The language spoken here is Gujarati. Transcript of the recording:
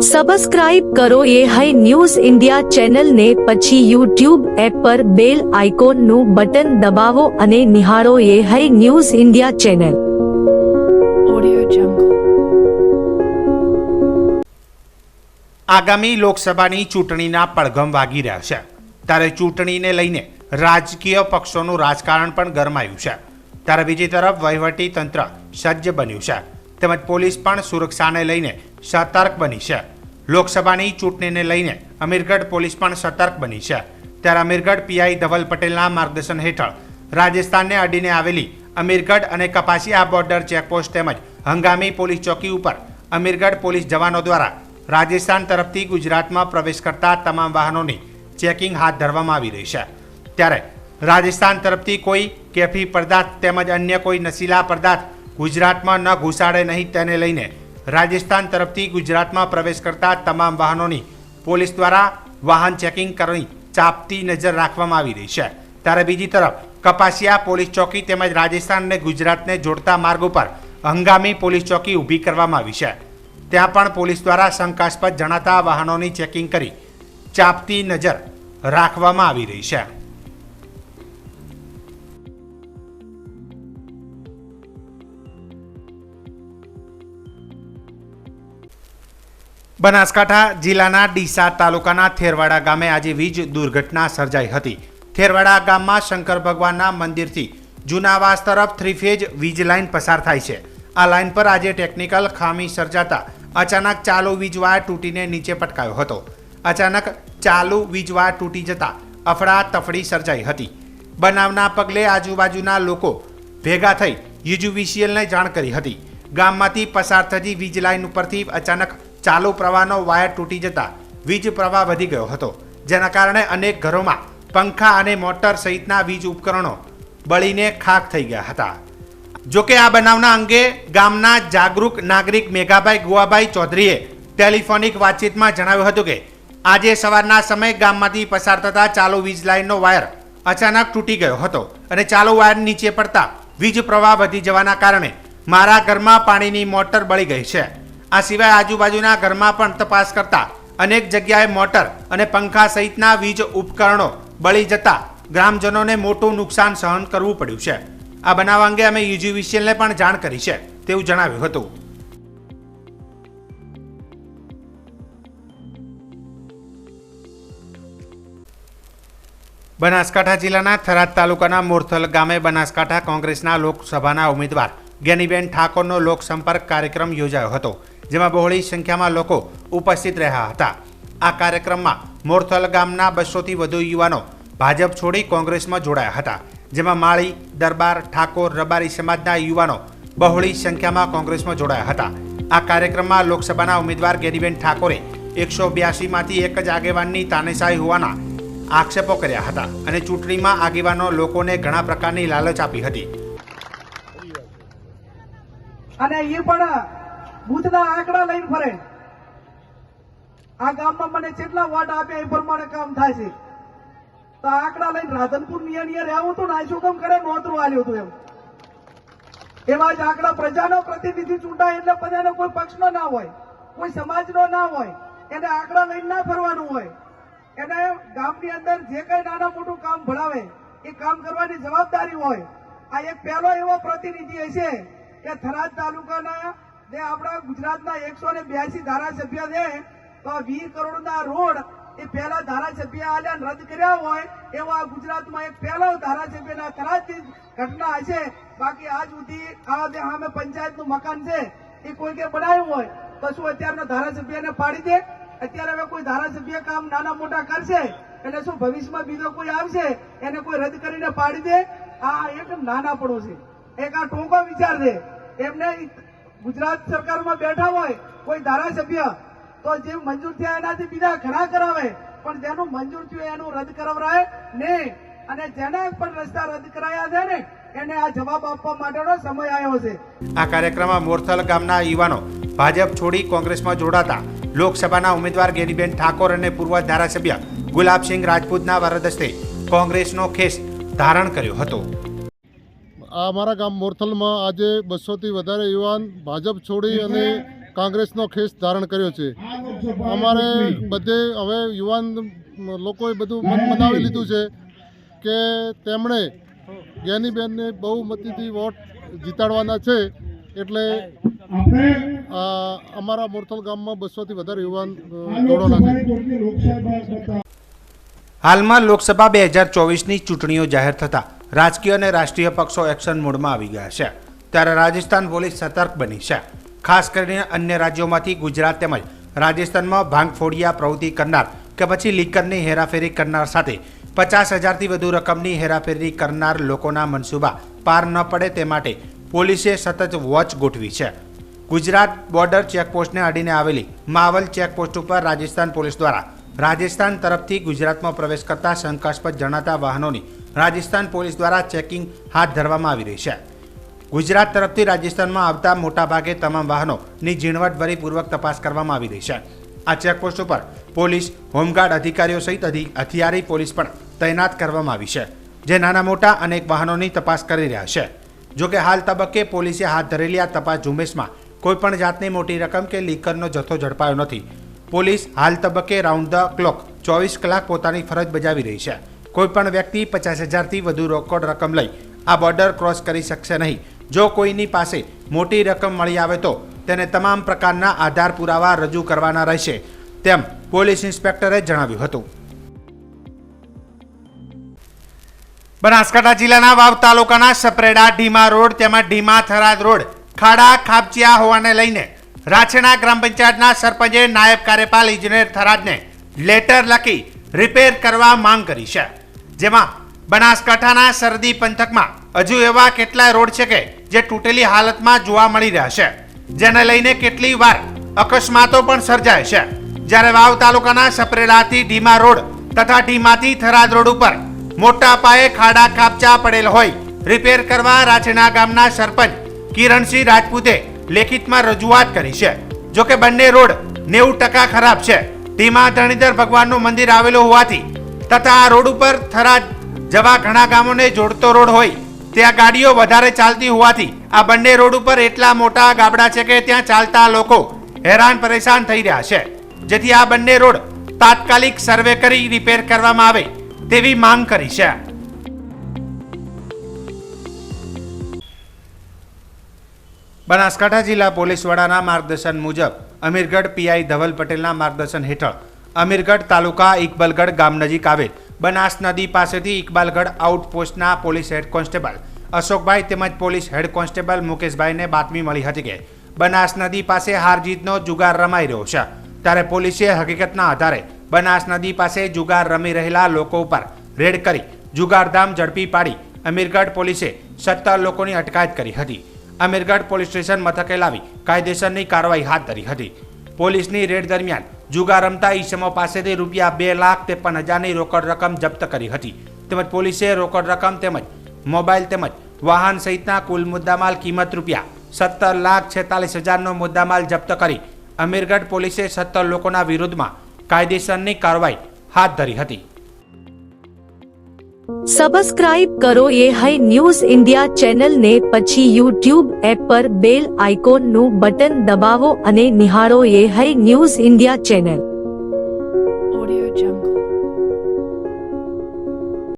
સબસ્ક્રાઇબ કરો એ હાઈ ન્યૂઝ ઇન્ડિયા ચેનલ ને પછી યુટ્યુબ એપ પર બેલ આઇકોન નું બટન દબાવો અને નિહાળો એ હાઈ ન્યૂઝ ઇન્ડિયા ચેનલ। આગામી લોકસભાની ચૂંટણીના પડઘમ વાગી રહ્યા છે ત્યારે ચૂંટણીને લઈને રાજકીય પક્ષોનું રાજકારણ પણ ગરમાયું છે ત્યારે બીજી તરફ વહીવટી તંત્ર સજ્જ બન્યું છે તેમજ પોલીસ પણ સુરક્ષાને લઈને સતર્ક બની છે। લોકસભાની ચૂંટણીને લઈને અમીરગઢ પોલીસ પણ સતર્ક બની છે ત્યારે અમીરગઢ પીઆઈ ધવલ પટેલના માર્ગદર્શન હેઠળ રાજસ્થાનને અડીને આવેલી અમીરગઢ અને કપાસિયા બોર્ડર ચેકપોસ્ટ તેમજ હંગામી પોલીસ ચોકી ઉપર અમીરગઢ પોલીસ જવાનો દ્વારા રાજસ્થાન તરફથી ગુજરાતમાં પ્રવેશ કરતા તમામ વાહનોની ચેકિંગ હાથ ધરવામાં આવી રહી છે ત્યારે રાજસ્થાન તરફથી કોઈ કેફી પદાર્થ તેમજ અન્ય કોઈ નશીલા પદાર્થ ગુજરાતમાં ન ઘુસાડે નહીં તેને લઈને રાજસ્થાન તરફથી ગુજરાતમાં પ્રવેશ કરતા તમામ વાહનોની પોલીસ દ્વારા વાહન ચેકિંગ કરી ચાંપતી નજર રાખવામાં આવી રહી છે ત્યારે બીજી તરફ કપાસિયા પોલીસ ચોકી તેમજ રાજસ્થાન અને ગુજરાતને જોડતા માર્ગ ઉપર હંગામી પોલીસ ચોકી ઊભી કરવામાં આવી છે। ત્યાં પણ પોલીસ દ્વારા શંકાસ્પદ જણાતા વાહનોની ચેકિંગ કરી ચાંપતી નજર રાખવામાં આવી રહી છે। બનાસકાંઠા જિલ્લાના ડીસા તાલુકાના થેરવાડા ગામે આજે વીજ દુર્ઘટના સર્જાઈ હતી। થેરવાડા ગામમાં શંકર ભગવાનના મંદિરથી જૂનાવાસ તરફ 3 ફેઝ વીજ લાઇન પસાર થાય છે। આ લાઇન પર આજે ટેકનિકલ ખામી સર્જાતા અચાનક ચાલુ વીજ વાયર તૂટીને નીચે પટકાયો હતો। અચાનક ચાલુ વીજ વાયર તૂટી જતા અફડાતફડી સર્જાઈ હતી। બનાવના પગલે આજુબાજુના લોકો ભેગા થઈ યુજીવીસીએલને જાણ કરી હતી। ગામમાંથી પસાર થતી વીજ લાઇન ઉપરથી અચાનક ચાલુ પ્રવાહનો વાયર તૂટી જતા વીજ પ્રવાહ વધી ગયો હતો જેના કારણે અનેક ઘરોમાં પંખા અને મોટર સહિતના વીજ ઉપકરણો બળીને ખાખ થઈ ગયા હતા। જોકે આ બનાવના અંગે ગામના જાગૃત નાગરિક મેઘાભાઈ ગુવાભાઈ ચૌધરીએ ટેલિફોનિક વાતચીતમાં જણાવ્યું હતું કે આજે સવારના સમયે ગામમાંથી પસાર થતા ચાલુ વીજ લાઇનનો વાયર અચાનક તૂટી ગયો હતો અને ચાલુ વાયર નીચે પડતા વીજ પ્રવાહ વધી જવાના કારણે મારા ઘરમાં પાણીની મોટર બળી ગઈ છે। આ સિવાય આજુબાજુના ઘરમાં પણ તપાસ કરતા અનેક જગ્યાએ મોટર અને પંખા સહિતના વીજ ઉપકરણો બળી જતા ગ્રામજનોને મોટું નુકસાન સહન કરવું પડ્યું છે। આ બનાવ અંગે અમે યુજીવીસીએલને પણ જાણ કરી છે તેવું જણાવ્યું હતું। બનાસકાંઠા જિલ્લાના થરાદ તાલુકાના મોરથલ ગામે બનાસકાંઠા કોંગ્રેસના લોકસભાના ઉમેદવાર જ્ઞાનીબેન ઠાકોરનો લોકસંપર્ક કાર્યક્રમ યોજાયો હતો જેમાં બહોળી સંખ્યામાં લોકો ઉપસ્થિત રહ્યા હતા। આ કાર્યક્રમમાં મોરથલ ગામના 200થી વધુ યુવાનો ભાજપ છોડી કોંગ્રેસમાં જોડાયા હતા જેમાં માળી દરબાર ઠાકોર રબારી સમાજના યુવાનો બહોળી સંખ્યામાં કોંગ્રેસમાં જોડાયા હતા। આ કાર્યક્રમમાં લોકસભાના ઉમેદવાર જ્ઞાનીબેન ઠાકોરે 182 માંથી એક જ આગેવાનની તાનેશાહી હોવાના આક્ષેપો કર્યા હતા અને ચૂંટણીમાં આગેવાનો લોકોને ઘણા પ્રકારની લાલચ આપી હતી અને એ પણ બુથના આંકડા લઈને ફરે। આ ગામમાં મને કેટલા વોટ આપ્યા એ પ્રમાણે કામ થાય છે તો આંકડા લઈને રાધનપુર નિયર રહેવું હતું ને શું કામ કરે નોતરું આલ્યું હતું એવા જ આંકડા પ્રજાનો પ્રતિનિધિ ચૂંટાય એટલે બધાનો કોઈ પક્ષનો ના હોય કોઈ સમાજનો ના હોય એને આંકડા લઈને ના ફરવાનું હોય એને ગામની અંદર જે કઈ નાના મોટું કામ ભણાવે એ કામ કરવાની જવાબદારી હોય। આ એક પહેલો એવો પ્રતિનિધિ હશે કે થરાદ તાલુકાના જે આપણા ગુજરાતના 182 ધારાસભ્ય છે તો 20 કરોડના રોડ એ પહેલા ધારાસભ્ય આલ્યા રદ કર્યા હોય એવો આ ગુજરાતમાં એક પહેલો ધારાસભ્યના થરાદથી ઘટના હશે। બાકી આજ સુધી આ જે સામે પંચાયતનું મકાન છે એ કોઈ કે બનાવ્યું હોય તો શું અત્યારના ધારાસભ્યને પાડી દે? અત્યારે હવે કોઈ ધારાસભ્ય કામ નાના મોટા કરશે એટલે શું ભવિષ્યમાં બીજો કોઈ આવશે એને કોઈ રદ કરીને પાડી દે? આ એક નાનાપણું છે, એક આ ટૂંકો વિચાર છે। એમને ગુજરાત સરકારમાં બેઠા હોય કોઈ ધારાસભ્ય તો જે મંજૂર થયા એનાથી બીજા ઘણા કરાવે પણ જેનું મંજૂર થયું એનું રદ કરાવરાય નહીં અને જેના પણ રસ્તા રદ કરાયા છે ને એને આ જવાબ આપવા માટેનો સમય આવ્યો છે। આ કાર્યક્રમમાં મોરથલ ગામના યુવાનો ભાજપ છોડી કોંગ્રેસમાં જોડાતા લોકસભાના ઉમેદવાર જ્ઞાનીબેન ઠાકોર અને પૂર્વ ધારાસભ્ય ગુલાબસિંહ રાજપૂતના વરદ હસ્તે કોંગ્રેસનો ખેસ ધારણ કર્યો હતો। અમારા ગામ મોરથલમાં આજે 200થી વધારે યુવાન ભાજપ છોડી અને કોંગ્રેસનો ખેસ ધારણ કર્યો છે. અમારે બધે હવે યુવાન લોકોએ બધું મન બનાવી લીધું છે કે તેમણે જ્ઞાનીબેનને બહુમતીથી વોટ જીતાડવાના છે. એટલે અમારા મોરથલ ગામમાં 200થી વધારે યુવાન જોડવાના છે. હાલમાં લોકસભા 2024ની ચૂંટણીઓ જાહેર થતાં રાજકીય અને રાષ્ટ્રીય પક્ષો એક્શન મોડમાં આવી ગયા છે. ત્યારે રાજસ્થાન પોલીસ સતર્ક બની છે. ખાસ કરીને અન્ય રાજ્યોમાંથી ગુજરાત તેમજ રાજસ્થાનમાં ભાંગફોડિયા પ્રવૃત્તિ કરનાર કે પછી લીકરની હેરાફેરી કરનાર સાથે 50,000થી વધુ રકમની હેરાફેરી કરનાર લોકોના મનસૂબા પાર ન પડે તે માટે પોલીસે સતત વોચ ગોઠવી છે. ગુજરાત બોર્ડર ચેકપોસ્ટને અડીને આવેલી માવલ ચેકપોસ્ટ ઉપર રાજસ્થાન પોલીસ દ્વારા રાજસ્થાન તરફથી ગુજરાતમાં પ્રવેશ કરતા શંકાસ્પદ જણાતા વાહનોની રાજસ્થાન પોલીસ દ્વારા ચેકિંગ હાથ ધરવામાં આવી રહી છે. ગુજરાત તરફથી રાજસ્થાનમાં આવતા મોટાભાગે તમામ વાહનોની ઝીણવટભરીપૂર્વક તપાસ કરવામાં આવી રહી છે. આ ચેકપોસ્ટ ઉપર પોલીસ, હોમગાર્ડ અધિકારીઓ સહિત હથિયારી પોલીસ પણ તૈનાત કરવામાં આવી છે, જે નાના મોટા અનેક વાહનોની તપાસ કરી રહ્યા છે. જોકે હાલ તબક્કે પોલીસે હાથ ધરેલી આ તપાસ ઝુંબેશમાં કોઈપણ જાતની મોટી રકમ કે લીકરનો જથ્થો ઝડપાયો નથી. પોલીસ હાલ તબક્કે રાઉન્ડ ધ ક્લોક 24 કલાક પોતાની ફરજ બજાવી રહી છે. કોઈપણ વ્યક્તિ 50,000થી વધુ રોકડ રકમ લઈ આ બોર્ડર ક્રોસ કરી શકશે નહીં. જો કોઈની પાસે મોટી રકમ મળી આવે તો તેને તમામ પ્રકારના આધાર પુરાવા રજૂ કરવાના રહેશે, તેમ પોલીસ ઇન્સ્પેક્ટરે જણાવ્યું હતું. બનાસકાંઠા જિલ્લાના વાવ તાલુકાના સપરેડા ઢીમા રોડ તેમજ ઢીમા થરાદ રોડ ખાડા ખાબચિયા હોવાને લઈને રાછેડા ગ્રામ પંચાયતના સરપંચે નાયબ કાર્યપાલ ઇજનેર થરાદને લેટર લખી રિપેર કરવા માંગ કરી છે. જેમાં બનાસકાંઠાના સરહદી પંથકમાં હજુ એવા કેટલાય રોડ છે કે જે તૂટેલી હાલતમાં જોવા મળી રહ્યા છે, જેને લઈને કેટલી વાર અકસ્માતો પણ સર્જાય છે. જ્યારે વાવ તાલુકાના સપરેડાથી ઢીમા રોડ તથા ઢીમાથી થરાદ રોડ ઉપર મોટા પાયે ખાડા ખાબચા પડેલ હોય રિપેર કરવા રાછેડા ગામના સરપંચ કિરણસિંહ રાજપૂતે લેખિતમાં રજૂઆત કરી છે. જોકે બંને રોડ 90% ખરાબ છે. ઢીમા ધરણીધર ભગવાનનું મંદિર આવેલું હોવાથી તથા આ રોડ ઉપર થરાદ જવા ઘણા ગામોને જોડતો રોડ હોય ત્યાં ગાડીઓ વધારે ચાલતી હોવાથી આ બંને રોડ ઉપર એટલા મોટા ગાબડા છે કે ત્યાં ચાલતા લોકો હેરાન પરેશાન થઈ રહ્યા છે. જેથી આ બંને રોડ તાત્કાલિક સર્વે કરી રિપેર કરવામાં આવે તેવી માંગ કરી છે. બનાસકાંઠા જિલ્લા પોલીસ વડાના માર્ગદર્શન મુજબ અમીરગઢ પીઆઈ ધવલ પટેલના માર્ગદર્શન હેઠળ અમીરગઢ તાલુકા ઇકબાલગઢ ગામ નજીક આવેલ બનાસ નદી પાસેથી ઇકબાલગઢ આઉટપોસ્ટના પોલીસ હેડ કોન્સ્ટેબલ અશોકભાઈ તેમજ પોલીસ હેડ કોન્સ્ટેબલ મુકેશભાઈને બાતમી મળી હતી કે બનાસ નદી પાસે હાર જીતનો જુગાર રમાઈ રહ્યો છે. ત્યારે પોલીસે હકીકતના આધારે બનાસ નદી પાસે જુગાર રમી રહેલા લોકો ઉપર રેડ કરી જુગારધામ ઝડપી પાડી અમીરગઢ પોલીસે 17 લોકોની અટકાયત કરી હતી. અમીરગઢ પોલીસ સ્ટેશન મથકે લાવી કાયદેસરની કાર્યવાહી હાથ ધરી હતી. પોલીસની રેડ દરમિયાન જુગાર રમતા ઈસમો પાસેથી ₹2,53,000ની રોકડ રકમ જપ્ત કરી હતી. તેમજ પોલીસે રોકડ રકમ તેમજ મોબાઈલ તેમજ વાહન સહિતના કુલ મુદ્દામાલ કિંમત ₹17,46,000નો મુદ્દામાલ જપ્ત કરી અમીરગઢ પોલીસે 17 લોકોના વિરુદ્ધમાં કાયદેસરની કાર્યવાહી હાથ ધરી હતી. સબસ્ક્રાઇબ કરો એ હાઈ ન્યૂઝ ઇન્ડિયા ચેનલ ને પછી યુટ્યુબ એપ પર બેલ આઇકોન નું બટન દબાવો અને નિહાળો એ હાઈ ન્યૂઝ ઇન્ડિયા ચેનલ.